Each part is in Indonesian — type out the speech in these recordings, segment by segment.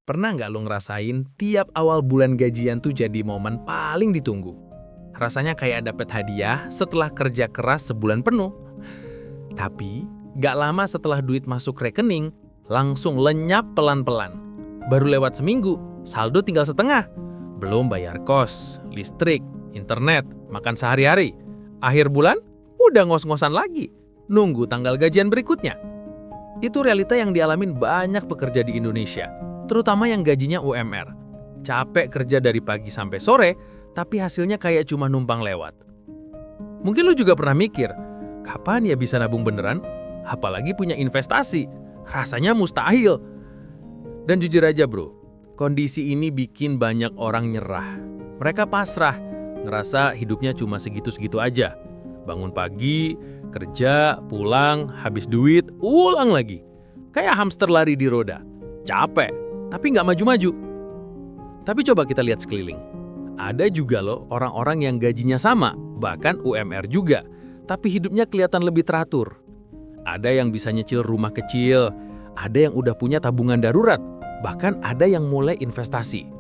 Pernah nggak lo ngerasain tiap awal bulan gajian tuh jadi momen paling ditunggu? Rasanya kayak dapet hadiah setelah kerja keras sebulan penuh. Tapi, nggak lama setelah duit masuk rekening, langsung lenyap pelan-pelan. Baru lewat seminggu, saldo tinggal setengah. Belum bayar kos, listrik, internet, makan sehari-hari. Akhir bulan, udah ngos-ngosan lagi. Nunggu tanggal gajian berikutnya. Itu realita yang dialamin banyak pekerja di Indonesia. Terutama yang gajinya UMR. Capek kerja dari pagi sampai sore, tapi hasilnya kayak cuma numpang lewat. Mungkin lu juga pernah mikir, kapan ya bisa nabung beneran? Apalagi punya investasi. Rasanya mustahil. Dan jujur aja bro, kondisi ini bikin banyak orang nyerah. Mereka pasrah, ngerasa hidupnya cuma segitu-segitu aja. Bangun pagi, kerja, pulang, habis duit, ulang lagi. Kayak hamster lari di roda. Capek, tapi nggak maju-maju. Tapi coba kita lihat sekeliling. Ada juga loh orang-orang yang gajinya sama, bahkan UMR juga, tapi hidupnya kelihatan lebih teratur. Ada yang bisa nyicil rumah kecil, ada yang udah punya tabungan darurat, bahkan ada yang mulai investasi.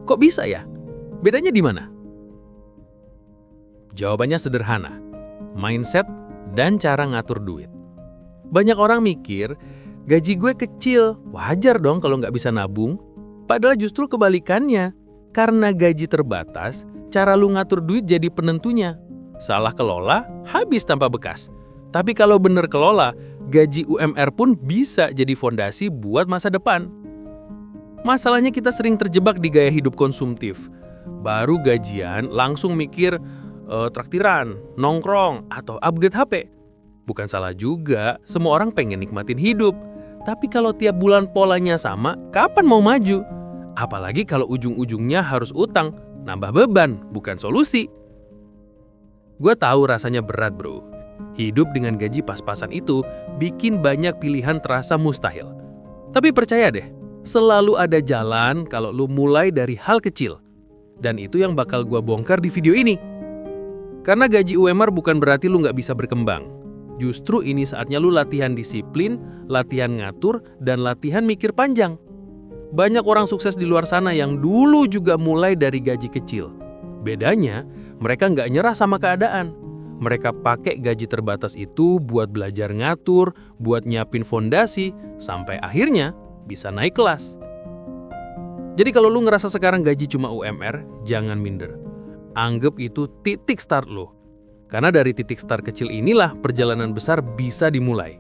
Kok bisa ya? Bedanya di mana? Jawabannya sederhana, mindset dan cara ngatur duit. Banyak orang mikir, gaji gue kecil, wajar dong kalau nggak bisa nabung. Padahal justru kebalikannya. Karena gaji terbatas, cara lu ngatur duit jadi penentunya. Salah kelola, habis tanpa bekas. Tapi kalau bener kelola, gaji UMR pun bisa jadi fondasi buat masa depan. Masalahnya kita sering terjebak di gaya hidup konsumtif. Baru gajian, langsung mikir traktiran, nongkrong, atau upgrade HP. Bukan salah juga, semua orang pengen nikmatin hidup. Tapi kalau tiap bulan polanya sama, kapan mau maju? Apalagi kalau ujung-ujungnya harus utang, nambah beban, bukan solusi. Gue tahu rasanya berat bro. Hidup dengan gaji pas-pasan itu bikin banyak pilihan terasa mustahil. Tapi percaya deh, selalu ada jalan kalau lu mulai dari hal kecil. Dan itu yang bakal gue bongkar di video ini. Karena gaji UMR bukan berarti lu nggak bisa berkembang. Justru ini saatnya lu latihan disiplin, latihan ngatur, dan latihan mikir panjang. Banyak orang sukses di luar sana yang dulu juga mulai dari gaji kecil. Bedanya, mereka nggak nyerah sama keadaan. Mereka pakai gaji terbatas itu buat belajar ngatur, buat nyiapin fondasi, sampai akhirnya bisa naik kelas. Jadi kalau lu ngerasa sekarang gaji cuma UMR, jangan minder. Anggap itu titik start lo. Karena dari titik start kecil inilah perjalanan besar bisa dimulai.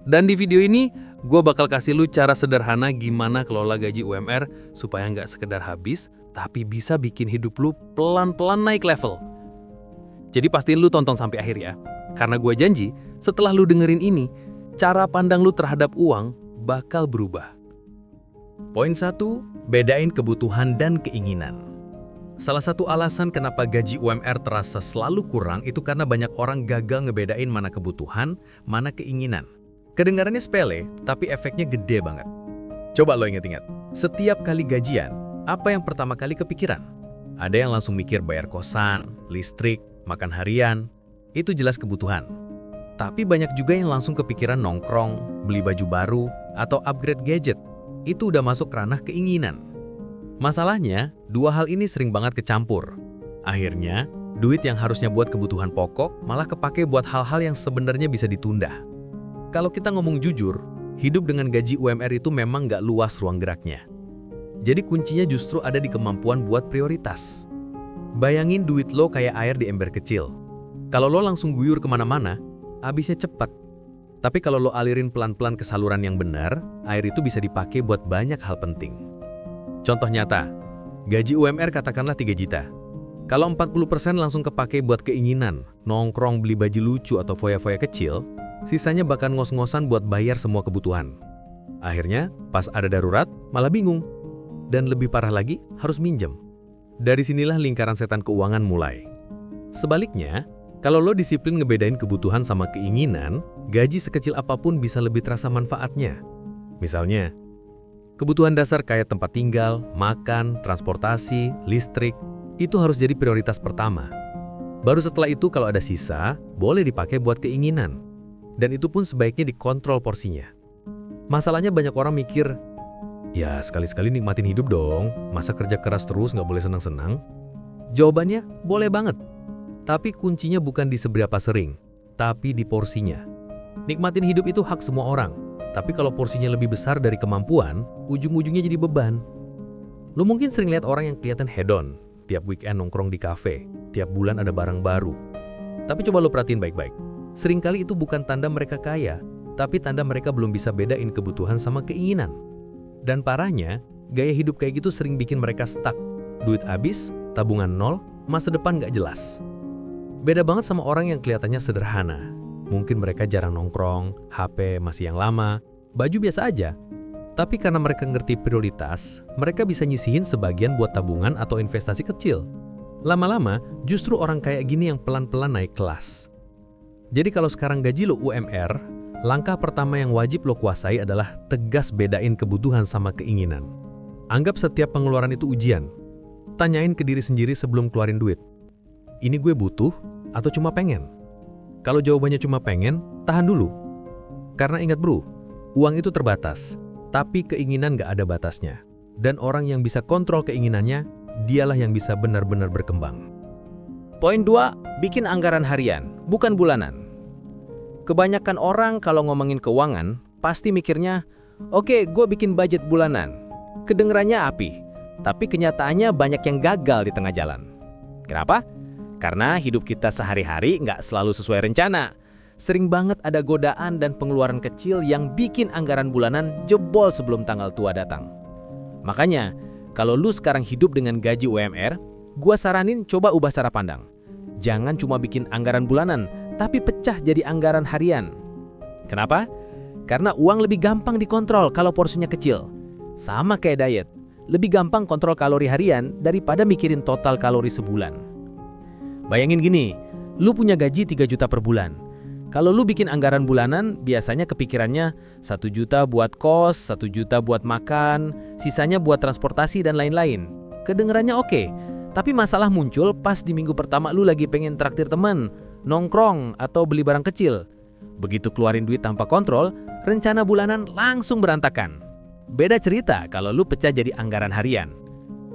Dan di video ini, gue bakal kasih lu cara sederhana gimana kelola gaji UMR supaya nggak sekedar habis, tapi bisa bikin hidup lu pelan-pelan naik level. Jadi pastiin lu tonton sampai akhir ya. Karena gue janji, setelah lu dengerin ini, cara pandang lu terhadap uang bakal berubah. Poin 1, bedain kebutuhan dan keinginan. Salah satu alasan kenapa gaji UMR terasa selalu kurang itu karena banyak orang gagal ngebedain mana kebutuhan, mana keinginan. Kedengarannya sepele, tapi efeknya gede banget. Coba lo inget-inget, setiap kali gajian, apa yang pertama kali kepikiran? Ada yang langsung mikir bayar kosan, listrik, makan harian, itu jelas kebutuhan. Tapi banyak juga yang langsung kepikiran nongkrong, beli baju baru, atau upgrade gadget. Itu udah masuk ranah keinginan. Masalahnya, dua hal ini sering banget kecampur. Akhirnya, duit yang harusnya buat kebutuhan pokok malah kepake buat hal-hal yang sebenarnya bisa ditunda. Kalau kita ngomong jujur, hidup dengan gaji UMR itu memang nggak luas ruang geraknya. Jadi kuncinya justru ada di kemampuan buat prioritas. Bayangin duit lo kayak air di ember kecil. Kalau lo langsung guyur kemana-mana, habisnya cepat. Tapi kalau lo alirin pelan-pelan ke saluran yang benar, air itu bisa dipakai buat banyak hal penting. Contoh nyata, gaji UMR katakanlah 3 juta. Kalau 40% langsung kepake buat keinginan, nongkrong, beli baju lucu atau foya-foya kecil, sisanya bakal ngos-ngosan buat bayar semua kebutuhan. Akhirnya, pas ada darurat, malah bingung. Dan lebih parah lagi, harus minjem. Dari sinilah lingkaran setan keuangan mulai. Sebaliknya, kalau lo disiplin ngebedain kebutuhan sama keinginan, gaji sekecil apapun bisa lebih terasa manfaatnya. Misalnya, kebutuhan dasar kayak tempat tinggal, makan, transportasi, listrik, itu harus jadi prioritas pertama. Baru setelah itu kalau ada sisa, boleh dipakai buat keinginan. Dan itu pun sebaiknya dikontrol porsinya. Masalahnya banyak orang mikir, Ya, sekali-sekali nikmatin hidup dong. Masa kerja keras terus nggak boleh senang-senang? Jawabannya, boleh banget. Tapi kuncinya bukan di seberapa sering, tapi di porsinya. Nikmatin hidup itu hak semua orang. Tapi kalau porsinya lebih besar dari kemampuan, ujung-ujungnya jadi beban. Lo mungkin sering lihat orang yang kelihatan hedon, tiap weekend nongkrong di kafe, tiap bulan ada barang baru. Tapi coba lo perhatiin baik-baik. Seringkali itu bukan tanda mereka kaya, tapi tanda mereka belum bisa bedain kebutuhan sama keinginan. Dan parahnya, gaya hidup kayak gitu sering bikin mereka stuck. Duit habis, tabungan nol, masa depan nggak jelas. Beda banget sama orang yang kelihatannya sederhana. Mungkin mereka jarang nongkrong, HP masih yang lama, baju biasa aja. Tapi karena mereka ngerti prioritas, mereka bisa nyisihin sebagian buat tabungan atau investasi kecil. Lama-lama, justru orang kayak gini yang pelan-pelan naik kelas. Jadi kalau sekarang gaji lo UMR, langkah pertama yang wajib lo kuasai adalah tegas bedain kebutuhan sama keinginan. Anggap setiap pengeluaran itu ujian. Tanyain ke diri sendiri sebelum keluarin duit. Ini gue butuh atau cuma pengen? Kalau jawabannya cuma pengen, tahan dulu. Karena ingat bro, uang itu terbatas, tapi keinginan gak ada batasnya. Dan orang yang bisa kontrol keinginannya, dialah yang bisa benar-benar berkembang. Poin 2, bikin anggaran harian, bukan bulanan. Kebanyakan orang kalau ngomongin keuangan, pasti mikirnya, oke, gue bikin budget bulanan. Kedengerannya api, tapi kenyataannya banyak yang gagal di tengah jalan. Kenapa? Karena hidup kita sehari-hari nggak selalu sesuai rencana. Sering banget ada godaan dan pengeluaran kecil yang bikin anggaran bulanan jebol sebelum tanggal tua datang. Makanya, kalau lu sekarang hidup dengan gaji UMR, gue saranin coba ubah cara pandang. Jangan cuma bikin anggaran bulanan, tapi pecah jadi anggaran harian. Kenapa? Karena uang lebih gampang dikontrol kalau porsinya kecil. Sama kayak diet, lebih gampang kontrol kalori harian daripada mikirin total kalori sebulan. Bayangin gini, lu punya gaji 3 juta per bulan. Kalau lu bikin anggaran bulanan, biasanya kepikirannya 1 juta buat kos, 1 juta buat makan, sisanya buat transportasi dan lain-lain. Kedengerannya oke, tapi masalah muncul pas di minggu pertama lu lagi pengen traktir teman, nongkrong, atau beli barang kecil. Begitu keluarin duit tanpa kontrol, rencana bulanan langsung berantakan. Beda cerita kalau lu pecah jadi anggaran harian.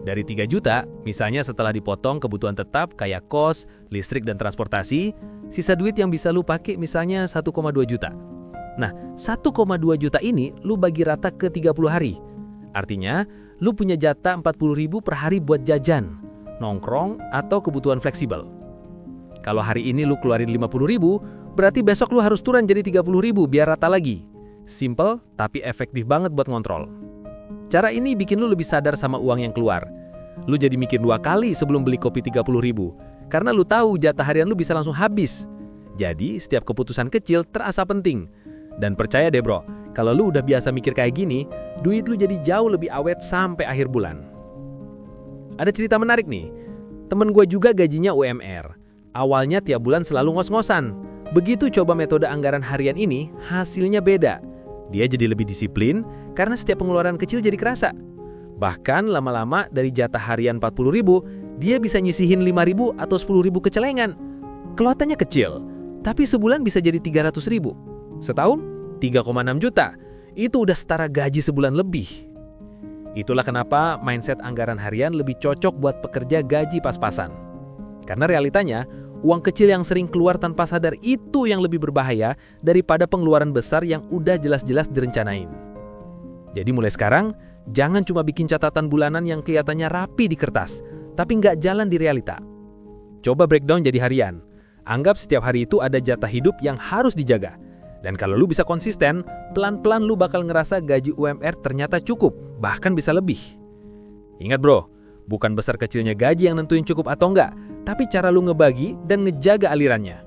Dari 3 juta, misalnya setelah dipotong kebutuhan tetap kayak kos, listrik, dan transportasi, sisa duit yang bisa lu pakai misalnya 1,2 juta. Nah, 1,2 juta ini lu bagi rata ke 30 hari. Artinya, lu punya jatah 40.000 per hari buat jajan, nongkrong, atau kebutuhan fleksibel. Kalau hari ini lu keluarin 50.000, berarti besok lu harus turun jadi 30.000 biar rata lagi. Simple, tapi efektif banget buat ngontrol. Cara ini bikin lu lebih sadar sama uang yang keluar. Lu jadi mikir 2 kali sebelum beli kopi 30.000, karena lu tahu jatah harian lu bisa langsung habis. Jadi, setiap keputusan kecil terasa penting. Dan percaya deh bro, kalau lu udah biasa mikir kayak gini, duit lu jadi jauh lebih awet sampai akhir bulan. Ada cerita menarik nih. Temen gue juga gajinya UMR. Awalnya tiap bulan selalu ngos-ngosan. Begitu coba metode anggaran harian ini, hasilnya beda. Dia jadi lebih disiplin karena setiap pengeluaran kecil jadi kerasa. Bahkan lama-lama dari jatah harian 40.000, dia bisa nyisihin 5.000 atau 10.000 ke celengan. Kelihatannya kecil, tapi sebulan bisa jadi 300.000. Setahun, 3,6 juta. Itu udah setara gaji sebulan lebih. Itulah kenapa mindset anggaran harian lebih cocok buat pekerja gaji pas-pasan. Karena realitanya, uang kecil yang sering keluar tanpa sadar itu yang lebih berbahaya daripada pengeluaran besar yang udah jelas-jelas direncanain. Jadi mulai sekarang, jangan cuma bikin catatan bulanan yang kelihatannya rapi di kertas, tapi nggak jalan di realita. Coba breakdown jadi harian. Anggap setiap hari itu ada jatah hidup yang harus dijaga. Dan kalau lu bisa konsisten, pelan-pelan lu bakal ngerasa gaji UMR ternyata cukup, bahkan bisa lebih. Ingat bro, bukan besar kecilnya gaji yang nentuin cukup atau enggak, tapi cara lu ngebagi dan ngejaga alirannya.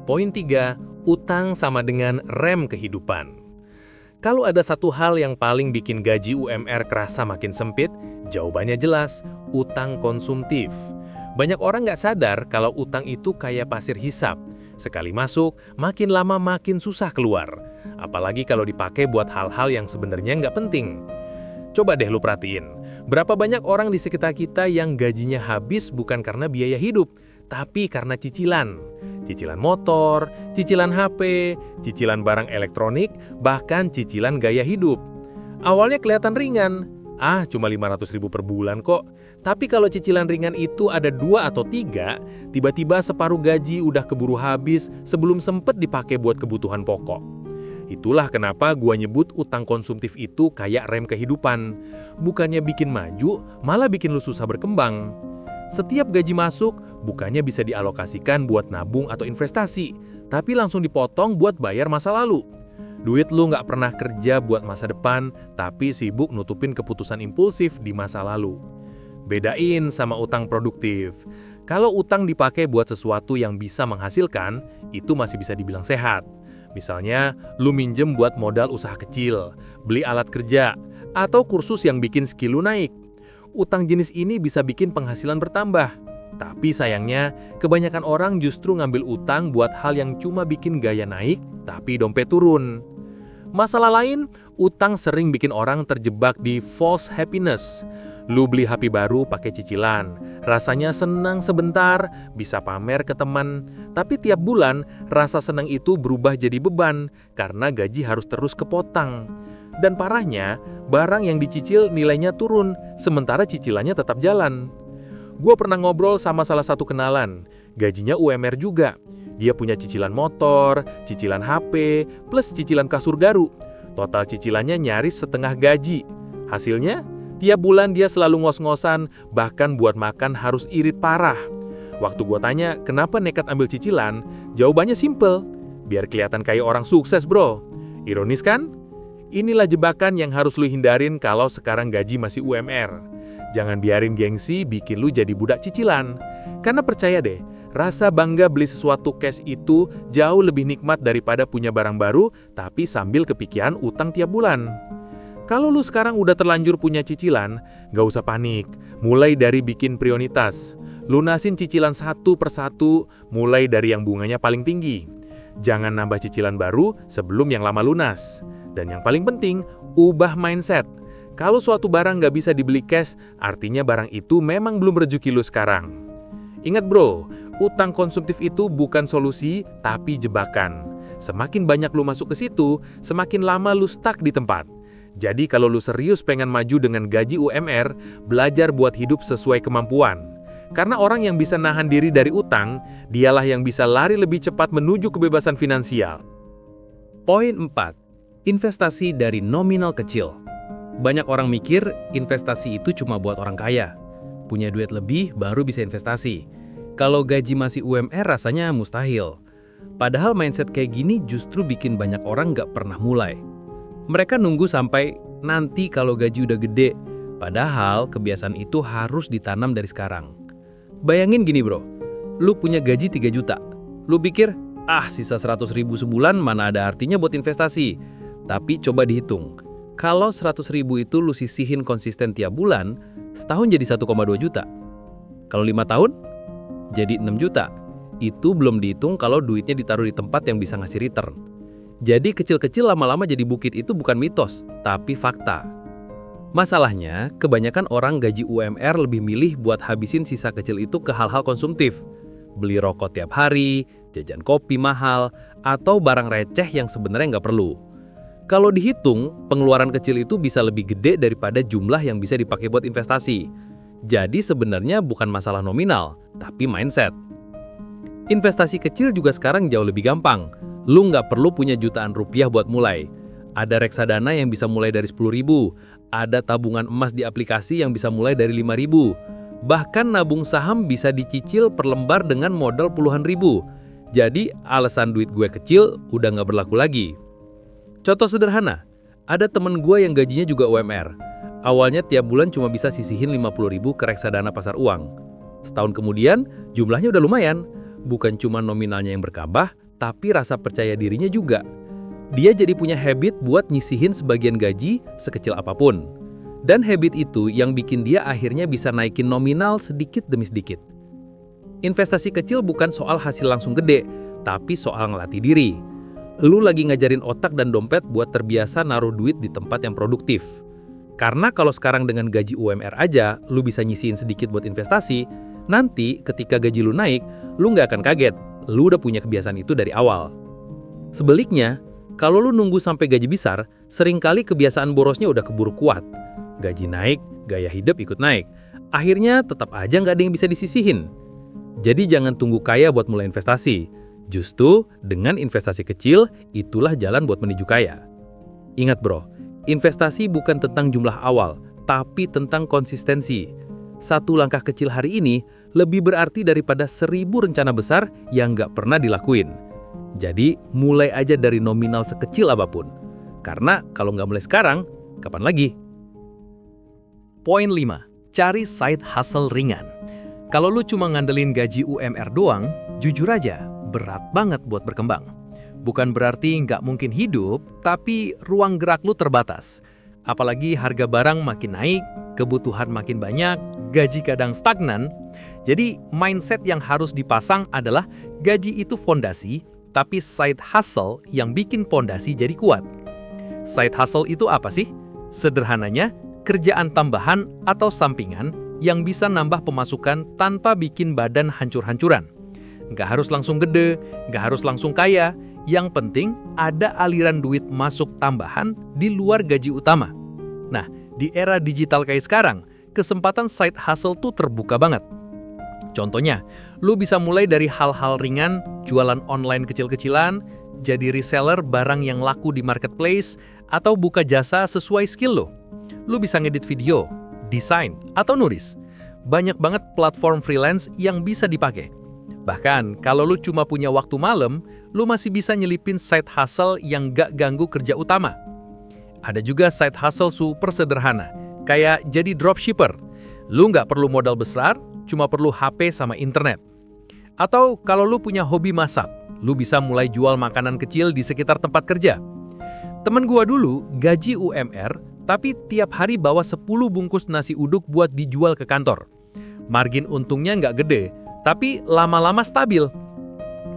Poin 3, utang sama dengan rem kehidupan. Kalau ada satu hal yang paling bikin gaji UMR kerasa makin sempit, jawabannya jelas, utang konsumtif. Banyak orang nggak sadar kalau utang itu kayak pasir hisap. Sekali masuk, makin lama makin susah keluar. Apalagi kalau dipakai buat hal-hal yang sebenarnya nggak penting. Coba deh lu perhatiin, berapa banyak orang di sekitar kita yang gajinya habis bukan karena biaya hidup, tapi karena cicilan. Cicilan motor, cicilan HP, cicilan barang elektronik, bahkan cicilan gaya hidup. Awalnya kelihatan ringan. Cuma 500.000 per bulan kok. Tapi kalau cicilan ringan itu ada 2 atau 3, tiba-tiba separuh gaji udah keburu habis sebelum sempet dipakai buat kebutuhan pokok. Itulah kenapa gua nyebut utang konsumtif itu kayak rem kehidupan. Bukannya bikin maju, malah bikin lu susah berkembang. Setiap gaji masuk, bukannya bisa dialokasikan buat nabung atau investasi, tapi langsung dipotong buat bayar masa lalu. Duit lu nggak pernah kerja buat masa depan, tapi sibuk nutupin keputusan impulsif di masa lalu. Bedain sama utang produktif. Kalau utang dipakai buat sesuatu yang bisa menghasilkan, itu masih bisa dibilang sehat. Misalnya, lu minjem buat modal usaha kecil, beli alat kerja, atau kursus yang bikin skill lu naik. Utang jenis ini bisa bikin penghasilan bertambah. Tapi sayangnya, kebanyakan orang justru ngambil utang buat hal yang cuma bikin gaya naik, tapi dompet turun. Masalah lain, utang sering bikin orang terjebak di false happiness. Lu beli HP baru pakai cicilan, rasanya senang sebentar, bisa pamer ke teman, tapi tiap bulan rasa senang itu berubah jadi beban karena gaji harus terus kepotong. Dan parahnya, barang yang dicicil nilainya turun, sementara cicilannya tetap jalan. Gua pernah ngobrol sama salah satu kenalan, gajinya UMR juga. Dia punya cicilan motor, cicilan HP, plus cicilan kasur garu. Total cicilannya nyaris setengah gaji. Hasilnya, tiap bulan dia selalu ngos-ngosan, bahkan buat makan harus irit parah. Waktu gua tanya, kenapa nekat ambil cicilan? Jawabannya simple, biar kelihatan kayak orang sukses bro. Ironis kan? Inilah jebakan yang harus lu hindarin kalau sekarang gaji masih UMR. Jangan biarin gengsi bikin lu jadi budak cicilan. Karena percaya deh, rasa bangga beli sesuatu cash itu jauh lebih nikmat daripada punya barang baru, tapi sambil kepikiran utang tiap bulan. Kalau lu sekarang udah terlanjur punya cicilan, gak usah panik. Mulai dari bikin prioritas. Lunasin cicilan satu persatu, mulai dari yang bunganya paling tinggi. Jangan nambah cicilan baru sebelum yang lama lunas. Dan yang paling penting, ubah mindset. Kalau suatu barang nggak bisa dibeli cash, artinya barang itu memang belum rezeki lu sekarang. Ingat bro, utang konsumtif itu bukan solusi, tapi jebakan. Semakin banyak lu masuk ke situ, semakin lama lu stuck di tempat. Jadi kalau lu serius pengen maju dengan gaji UMR, belajar buat hidup sesuai kemampuan. Karena orang yang bisa nahan diri dari utang, dialah yang bisa lari lebih cepat menuju kebebasan finansial. Poin 4. Investasi dari nominal kecil. Banyak orang mikir investasi itu cuma buat orang kaya. Punya duit lebih baru bisa investasi. Kalau gaji masih UMR rasanya mustahil. Padahal mindset kayak gini justru bikin banyak orang nggak pernah mulai. Mereka nunggu sampai nanti kalau gaji udah gede. Padahal kebiasaan itu harus ditanam dari sekarang. Bayangin gini bro, lu punya gaji 3 juta. Lu pikir, sisa 100.000 sebulan mana ada artinya buat investasi. Tapi coba dihitung. Kalau 100.000 itu lu sisihin konsisten tiap bulan, setahun jadi 1,2 juta. Kalau 5 tahun, jadi 6 juta. Itu belum dihitung kalau duitnya ditaruh di tempat yang bisa ngasih return. Jadi kecil-kecil lama-lama jadi bukit itu bukan mitos, tapi fakta. Masalahnya, kebanyakan orang gaji UMR lebih milih buat habisin sisa kecil itu ke hal-hal konsumtif. Beli rokok tiap hari, jajan kopi mahal, atau barang receh yang sebenarnya nggak perlu. Kalau dihitung, pengeluaran kecil itu bisa lebih gede daripada jumlah yang bisa dipakai buat investasi. Jadi sebenarnya bukan masalah nominal, tapi mindset. Investasi kecil juga sekarang jauh lebih gampang. Lu nggak perlu punya jutaan rupiah buat mulai. Ada reksadana yang bisa mulai dari 10.000, ada tabungan emas di aplikasi yang bisa mulai dari 5.000. Bahkan nabung saham bisa dicicil per lembar dengan modal puluhan ribu. Jadi alasan duit gue kecil udah nggak berlaku lagi. Contoh sederhana, ada temen gue yang gajinya juga UMR. Awalnya tiap bulan cuma bisa sisihin 50.000 ke reksadana pasar uang. Setahun kemudian, jumlahnya udah lumayan. Bukan cuma nominalnya yang berkambah, tapi rasa percaya dirinya juga. Dia jadi punya habit buat nyisihin sebagian gaji sekecil apapun. Dan habit itu yang bikin dia akhirnya bisa naikin nominal sedikit demi sedikit. Investasi kecil bukan soal hasil langsung gede, tapi soal ngelatih diri. Lu lagi ngajarin otak dan dompet buat terbiasa naruh duit di tempat yang produktif. Karena kalau sekarang dengan gaji UMR aja, lu bisa nyisihin sedikit buat investasi, nanti ketika gaji lu naik, lu nggak akan kaget. Lu udah punya kebiasaan itu dari awal. Sebaliknya, Kalau lu nunggu sampai gaji besar, seringkali kebiasaan borosnya udah keburu kuat. Gaji naik, gaya hidup ikut naik. Akhirnya tetap aja nggak ada yang bisa disisihin. Jadi jangan tunggu kaya buat mulai investasi. Justru dengan investasi kecil, itulah jalan buat menuju kaya. Ingat bro, investasi bukan tentang jumlah awal, tapi tentang konsistensi. Satu langkah kecil hari ini lebih berarti daripada 1000 rencana besar yang nggak pernah dilakuin. Jadi, mulai aja dari nominal sekecil apapun. Karena kalau nggak mulai sekarang, kapan lagi? Poin 5. Cari side hustle ringan. Kalau lu cuma ngandelin gaji UMR doang, jujur aja, berat banget buat berkembang. Bukan berarti nggak mungkin hidup, tapi ruang gerak lu terbatas. Apalagi harga barang makin naik, kebutuhan makin banyak, gaji kadang stagnan. Jadi, mindset yang harus dipasang adalah gaji itu fondasi, tapi side hustle yang bikin fondasi jadi kuat. Side hustle itu apa sih? Sederhananya, kerjaan tambahan atau sampingan yang bisa nambah pemasukan tanpa bikin badan hancur-hancuran. Nggak harus langsung gede, nggak harus langsung kaya, yang penting ada aliran duit masuk tambahan di luar gaji utama. Nah, di era digital kayak sekarang, kesempatan side hustle tuh terbuka banget. Contohnya, lu bisa mulai dari hal-hal ringan, jualan online kecil-kecilan, jadi reseller barang yang laku di marketplace, atau buka jasa sesuai skill lo. Lu bisa ngedit video, desain, atau nulis. Banyak banget platform freelance yang bisa dipakai. Bahkan, kalau lu cuma punya waktu malam, lu masih bisa nyelipin side hustle yang gak ganggu kerja utama. Ada juga side hustle super sederhana, kayak jadi dropshipper. Lu nggak perlu modal besar, cuma perlu HP sama internet. Atau kalau lu punya hobi masak, lu bisa mulai jual makanan kecil di sekitar tempat kerja. Temen gua dulu gaji UMR, tapi tiap hari bawa 10 bungkus nasi uduk buat dijual ke kantor. Margin untungnya nggak gede, tapi lama-lama stabil.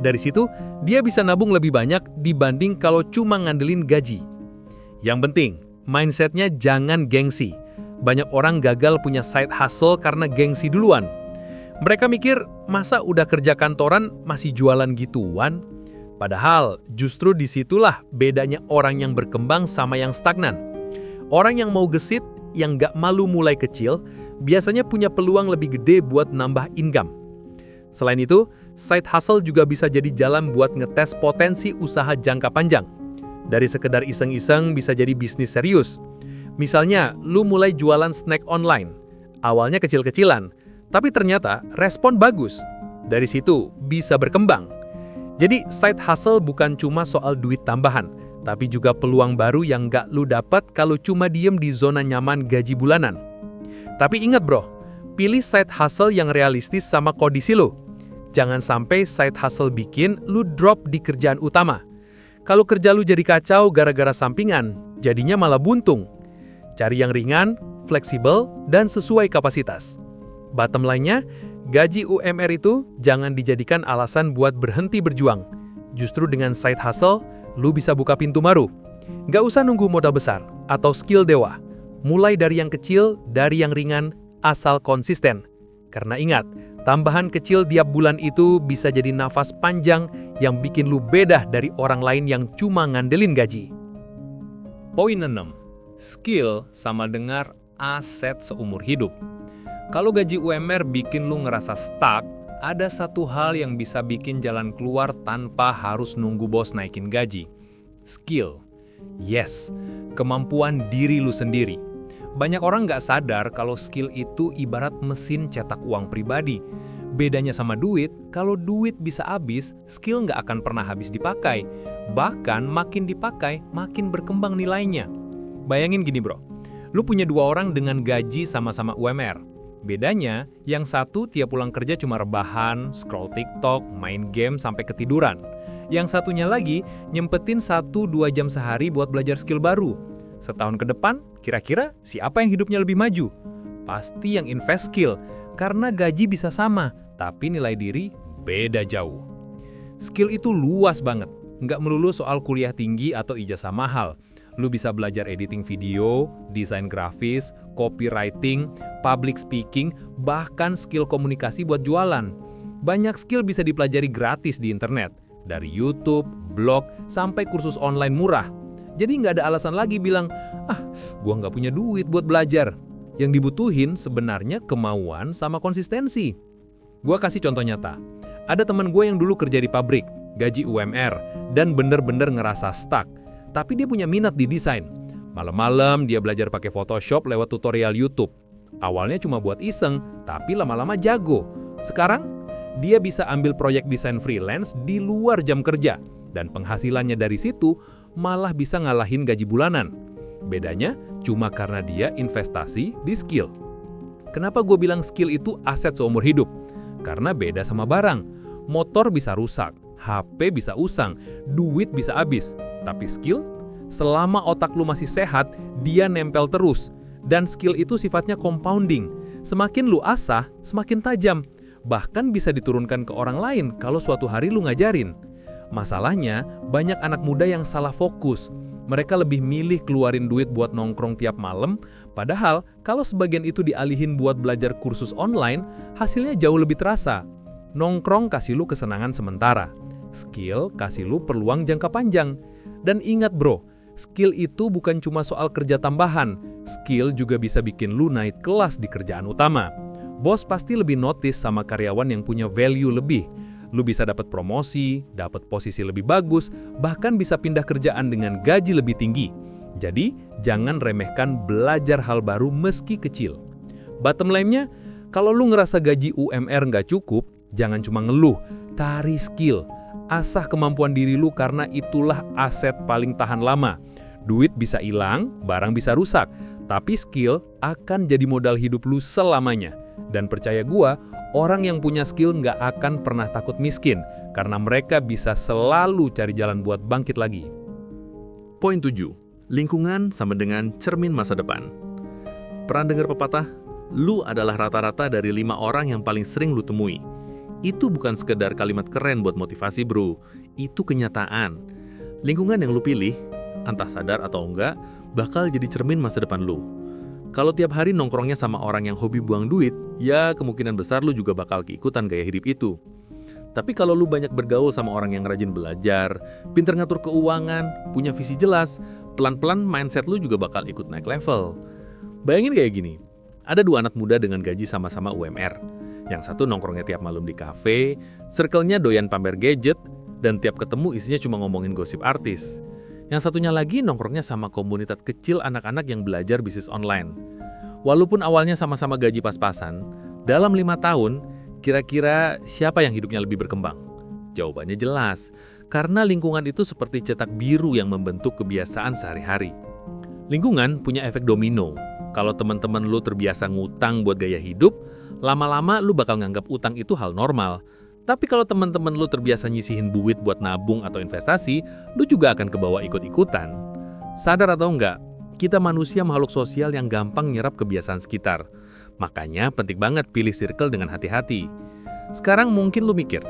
Dari situ, dia bisa nabung lebih banyak dibanding kalau cuma ngandelin gaji. Yang penting, mindsetnya jangan gengsi. Banyak orang gagal punya side hustle karena gengsi duluan. Mereka mikir, masa udah kerja kantoran masih jualan gituan? Padahal, justru disitulah bedanya orang yang berkembang sama yang stagnan. Orang yang mau gesit, yang gak malu mulai kecil, biasanya punya peluang lebih gede buat nambah income. Selain itu, side hustle juga bisa jadi jalan buat ngetes potensi usaha jangka panjang. Dari sekedar iseng-iseng bisa jadi bisnis serius. Misalnya, lu mulai jualan snack online. Awalnya kecil-kecilan, tapi ternyata respon bagus. Dari situ bisa berkembang. Jadi side hustle bukan cuma soal duit tambahan, tapi juga peluang baru yang gak lu dapat kalau cuma diem di zona nyaman gaji bulanan. Tapi ingat bro, pilih side hustle yang realistis sama kondisi lu. Jangan sampai side hustle bikin lu drop di kerjaan utama. Kalau kerja lu jadi kacau gara-gara sampingan, jadinya malah buntung. Cari yang ringan, fleksibel, dan sesuai kapasitas. Bottom line-nya, gaji UMR itu jangan dijadikan alasan buat berhenti berjuang. Justru dengan side hustle, lu bisa buka pintu baru. Nggak usah nunggu modal besar atau skill dewa. Mulai dari yang kecil, dari yang ringan, asal konsisten. Karena ingat, tambahan kecil tiap bulan itu bisa jadi nafas panjang yang bikin lu beda dari orang lain yang cuma ngandelin gaji. Poin 6. Skill sama dengar aset seumur hidup. Kalau gaji UMR bikin lu ngerasa stuck, ada satu hal yang bisa bikin jalan keluar tanpa harus nunggu bos naikin gaji. Skill. Yes, kemampuan diri lu sendiri. Banyak orang nggak sadar kalau skill itu ibarat mesin cetak uang pribadi. Bedanya sama duit, kalau duit bisa habis, skill nggak akan pernah habis dipakai. Bahkan makin dipakai, makin berkembang nilainya. Bayangin gini bro, lu punya 2 orang dengan gaji sama-sama UMR. Bedanya, yang satu tiap pulang kerja cuma rebahan, scroll TikTok, main game sampai ketiduran. Yang satunya lagi nyempetin 1-2 jam sehari buat belajar skill baru. Setahun ke depan, kira-kira siapa yang hidupnya lebih maju? Pasti yang invest skill, karena gaji bisa sama, tapi nilai diri beda jauh. Skill itu luas banget, nggak melulu soal kuliah tinggi atau ijazah mahal. Lu bisa belajar editing video, desain grafis, copywriting, public speaking, bahkan skill komunikasi buat jualan. Banyak skill bisa dipelajari gratis di internet. Dari YouTube, blog, sampai kursus online murah. Jadi nggak ada alasan lagi bilang, gua nggak punya duit buat belajar. Yang dibutuhin sebenarnya kemauan sama konsistensi. Gua kasih contoh nyata. Ada teman gue yang dulu kerja di pabrik, gaji UMR, dan bener-bener ngerasa stuck. Tapi dia punya minat di desain. Malam-malam dia belajar pakai Photoshop lewat tutorial YouTube. Awalnya cuma buat iseng, tapi lama-lama jago. Sekarang, dia bisa ambil proyek desain freelance di luar jam kerja. Dan penghasilannya dari situ malah bisa ngalahin gaji bulanan. Bedanya cuma karena dia investasi di skill. Kenapa gue bilang skill itu aset seumur hidup? Karena beda sama barang. Motor bisa rusak, HP bisa usang, duit bisa habis. Tapi skill, selama otak lu masih sehat, dia nempel terus. Dan skill itu sifatnya compounding. Semakin lu asah, semakin tajam. Bahkan bisa diturunkan ke orang lain kalau suatu hari lu ngajarin. Masalahnya, banyak anak muda yang salah fokus. Mereka lebih milih keluarin duit buat nongkrong tiap malam, padahal kalau sebagian itu dialihin buat belajar kursus online, hasilnya jauh lebih terasa. Nongkrong kasih lu kesenangan sementara, skill kasih lu peluang jangka panjang. Dan ingat bro, skill itu bukan cuma soal kerja tambahan, skill juga bisa bikin lu naik kelas di kerjaan utama. Bos pasti lebih notice sama karyawan yang punya value lebih. Lu bisa dapat promosi, dapat posisi lebih bagus, bahkan bisa pindah kerjaan dengan gaji lebih tinggi. Jadi, jangan remehkan belajar hal baru meski kecil. Bottom line-nya, kalau lu ngerasa gaji UMR nggak cukup, jangan cuma ngeluh, cari skill. Asah kemampuan diri lu karena itulah aset paling tahan lama. Duit bisa hilang, barang bisa rusak, tapi skill akan jadi modal hidup lu selamanya. Dan percaya gua, orang yang punya skill nggak akan pernah takut miskin, karena mereka bisa selalu cari jalan buat bangkit lagi. Poin 7. Lingkungan sama dengan cermin masa depan. Pernah dengar pepatah? Lu adalah rata-rata dari 5 orang yang paling sering lu temui. Itu bukan sekedar kalimat keren buat motivasi bro, itu kenyataan. Lingkungan yang lu pilih, entah sadar atau enggak, bakal jadi cermin masa depan lu. Kalau tiap hari nongkrongnya sama orang yang hobi buang duit, ya kemungkinan besar lu juga bakal keikutan gaya hidup itu. Tapi kalau lu banyak bergaul sama orang yang rajin belajar, pinter ngatur keuangan, punya visi jelas, pelan-pelan mindset lu juga bakal ikut naik level. Bayangin kayak gini, ada 2 anak muda dengan gaji sama-sama UMR. Yang satu nongkrongnya tiap malam di kafe, circle-nya doyan pamer gadget, dan tiap ketemu isinya cuma ngomongin gosip artis. Yang satunya lagi nongkrongnya sama komunitas kecil anak-anak yang belajar bisnis online. Walaupun awalnya sama-sama gaji pas-pasan, dalam 5 tahun, kira-kira siapa yang hidupnya lebih berkembang? Jawabannya jelas, karena lingkungan itu seperti cetak biru yang membentuk kebiasaan sehari-hari. Lingkungan punya efek domino. Kalau teman-teman lu terbiasa ngutang buat gaya hidup, lama-lama lu bakal nganggap utang itu hal normal. Tapi kalau teman-teman lu terbiasa nyisihin duit buat nabung atau investasi, lu juga akan kebawa ikut-ikutan. Sadar atau enggak, kita manusia makhluk sosial yang gampang nyerap kebiasaan sekitar. Makanya penting banget pilih circle dengan hati-hati. Sekarang mungkin lu mikir,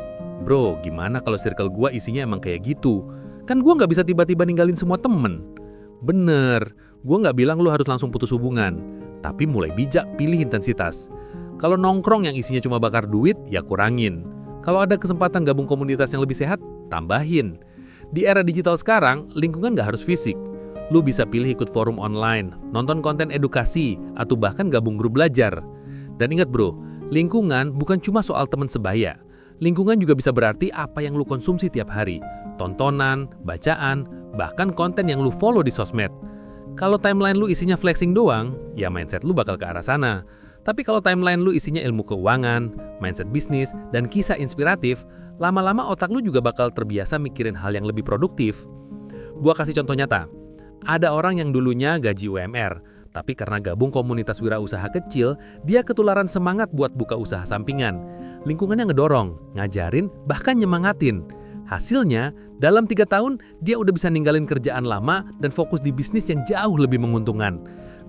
bro, gimana kalau circle gua isinya emang kayak gitu? Kan gua nggak bisa tiba-tiba ninggalin semua temen. Bener, gua nggak bilang lu harus langsung putus hubungan. Tapi mulai bijak pilih intensitas. Kalau nongkrong yang isinya cuma bakar duit, ya kurangin. Kalau ada kesempatan gabung komunitas yang lebih sehat, tambahin. Di era digital sekarang, lingkungan nggak harus fisik. Lu bisa pilih ikut forum online, nonton konten edukasi, atau bahkan gabung grup belajar. Dan ingat bro, lingkungan bukan cuma soal teman sebaya. Lingkungan juga bisa berarti apa yang lu konsumsi tiap hari. Tontonan, bacaan, bahkan konten yang lu follow di sosmed. Kalau timeline lu isinya flexing doang, ya mindset lu bakal ke arah sana. Tapi kalau timeline lu isinya ilmu keuangan, mindset bisnis, dan kisah inspiratif, lama-lama otak lu juga bakal terbiasa mikirin hal yang lebih produktif. Gua kasih contoh nyata. Ada orang yang dulunya gaji UMR, tapi karena gabung komunitas wirausaha kecil, dia ketularan semangat buat buka usaha sampingan. Lingkungannya ngedorong, ngajarin, bahkan nyemangatin. Hasilnya, dalam 3 tahun, dia udah bisa ninggalin kerjaan lama dan fokus di bisnis yang jauh lebih menguntungkan.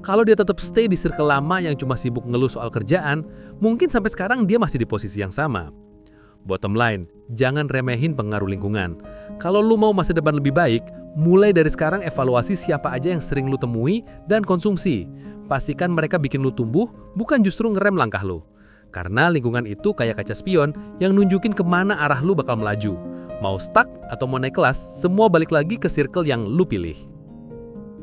Kalau dia tetap stay di circle lama yang cuma sibuk ngeluh soal kerjaan, mungkin sampai sekarang dia masih di posisi yang sama. Bottom line, jangan remehin pengaruh lingkungan. Kalau lu mau masa depan lebih baik, mulai dari sekarang evaluasi siapa aja yang sering lu temui dan konsumsi. Pastikan mereka bikin lu tumbuh, bukan justru ngerem langkah lu. Karena lingkungan itu kayak kaca spion yang nunjukin kemana arah lu bakal melaju. Mau stuck atau mau naik kelas, semua balik lagi ke circle yang lu pilih.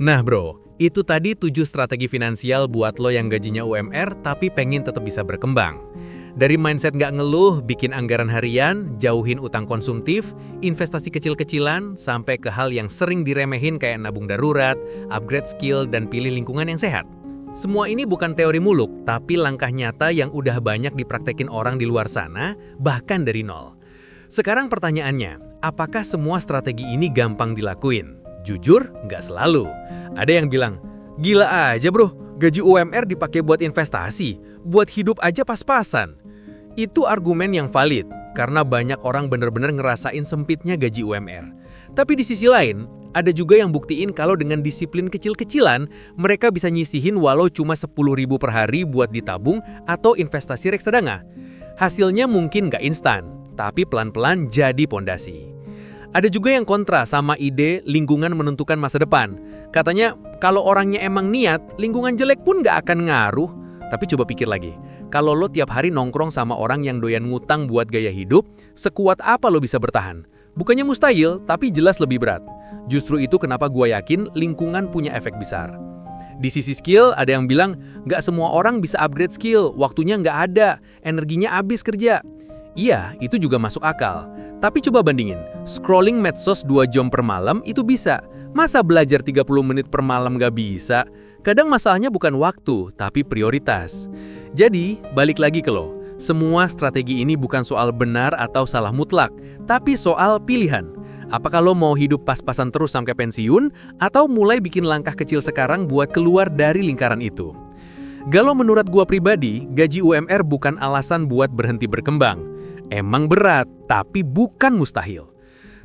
Nah bro, itu tadi 7 strategi finansial buat lo yang gajinya UMR tapi pengen tetap bisa berkembang. Dari mindset nggak ngeluh, bikin anggaran harian, jauhin utang konsumtif, investasi kecil-kecilan, sampai ke hal yang sering diremehin kayak nabung darurat, upgrade skill, dan pilih lingkungan yang sehat. Semua ini bukan teori muluk, tapi langkah nyata yang udah banyak dipraktekin orang di luar sana, bahkan dari nol. Sekarang pertanyaannya, apakah semua strategi ini gampang dilakuin? Jujur, nggak selalu. Ada yang bilang, gila aja bro, gaji UMR dipakai buat investasi, buat hidup aja pas-pasan. Itu argumen yang valid, karena banyak orang benar-benar ngerasain sempitnya gaji UMR. Tapi di sisi lain, ada juga yang buktiin kalau dengan disiplin kecil-kecilan, mereka bisa nyisihin walau cuma 10.000 per hari buat ditabung atau investasi reksadana. Hasilnya mungkin nggak instan, tapi pelan-pelan jadi pondasi. Ada juga yang kontra sama ide lingkungan menentukan masa depan. Katanya, kalau orangnya emang niat, lingkungan jelek pun nggak akan ngaruh. Tapi coba pikir lagi, kalau lo tiap hari nongkrong sama orang yang doyan ngutang buat gaya hidup, sekuat apa lo bisa bertahan? Bukannya mustahil, tapi jelas lebih berat. Justru itu kenapa gue yakin lingkungan punya efek besar. Di sisi skill, ada yang bilang, nggak semua orang bisa upgrade skill, waktunya nggak ada, energinya habis kerja. Iya, itu juga masuk akal. Tapi coba bandingin, scrolling medsos 2 jam per malam itu bisa. Masa belajar 30 menit per malam nggak bisa? Kadang masalahnya bukan waktu, tapi prioritas. Jadi, balik lagi ke lo. Semua strategi ini bukan soal benar atau salah mutlak, tapi soal pilihan. Apakah lo mau hidup pas-pasan terus sampai pensiun, atau mulai bikin langkah kecil sekarang buat keluar dari lingkaran itu? Galau menurut gua pribadi, gaji UMR bukan alasan buat berhenti berkembang. Emang berat, tapi bukan mustahil.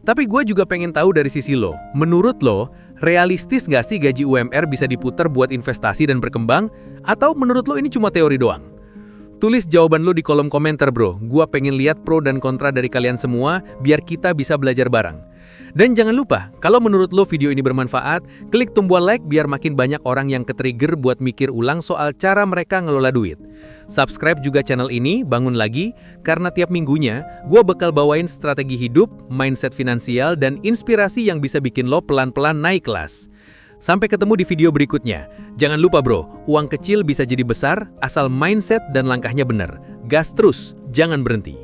Tapi gue juga pengen tahu dari sisi lo, menurut lo, realistis nggak sih gaji UMR bisa diputar buat investasi dan berkembang? Atau menurut lo ini cuma teori doang? Tulis jawaban lo di kolom komentar bro, gue pengen lihat pro dan kontra dari kalian semua, biar kita bisa belajar bareng. Dan jangan lupa, kalau menurut lo video ini bermanfaat, klik tombol like biar makin banyak orang yang ketrigger buat mikir ulang soal cara mereka ngelola duit. Subscribe juga channel ini, bangun lagi, karena tiap minggunya, gue bakal bawain strategi hidup, mindset finansial, dan inspirasi yang bisa bikin lo pelan-pelan naik kelas. Sampai ketemu di video berikutnya. Jangan lupa bro, uang kecil bisa jadi besar, asal mindset dan langkahnya benar. Gas terus, jangan berhenti.